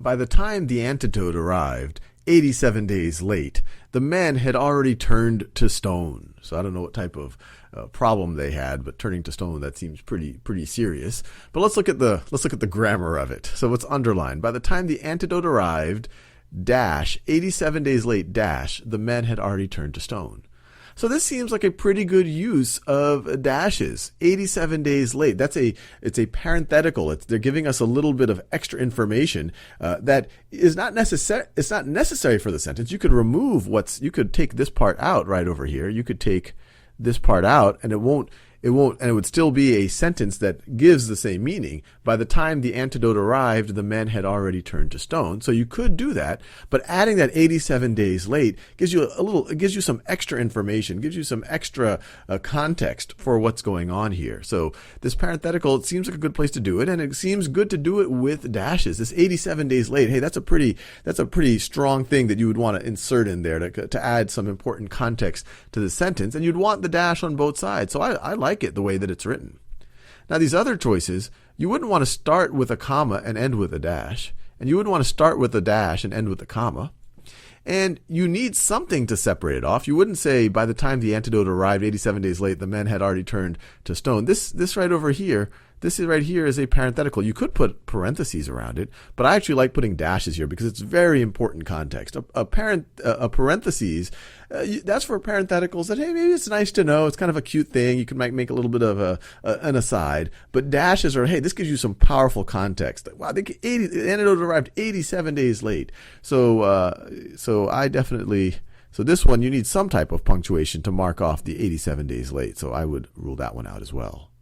By the time the antidote arrived, 87 days late, the men had already turned to stone. So I don't know what type of problem they had, but turning to stone, that seems pretty serious. But let's look at the grammar of it. So what's underlined? By the time the antidote arrived, dash, 87 days late, dash, the men had already turned to stone. So this seems like a pretty good use of dashes. 87 days late. It's a parenthetical. They're giving us a little bit of extra information that is not necessary. It's not necessary for the sentence. You could remove you could take this part out right over here. You could take this part out, and it would still be a sentence that gives the same meaning. By the time the antidote arrived, the men had already turned to stone. So you could do that, but adding that 87 days late gives you it gives you some extra information, gives you some extra context for what's going on here. So this parenthetical, it seems like a good place to do it, and it seems good to do it with dashes. This 87 days late, hey, that's a pretty strong thing that you would want to insert in there to add some important context to the sentence, and you'd want the dash on both sides. So I like it the way that it's written. Now these other choices, you wouldn't want to start with a comma and end with a dash, and you wouldn't want to start with a dash and end with a comma. And you need something to separate it off. You wouldn't say by the time the antidote arrived 87 days late, the men had already turned to stone. This right over here, this is right here is a parenthetical. You could put parentheses around it, but I actually like putting dashes here because it's very important context. A parentheses, that's for parentheticals that, hey, maybe it's nice to know. It's kind of a cute thing. You can make a little bit of an aside. But dashes are, hey, this gives you some powerful context. Wow, the antidote arrived 87 days late. So this one, you need some type of punctuation to mark off the 87 days late. So I would rule that one out as well.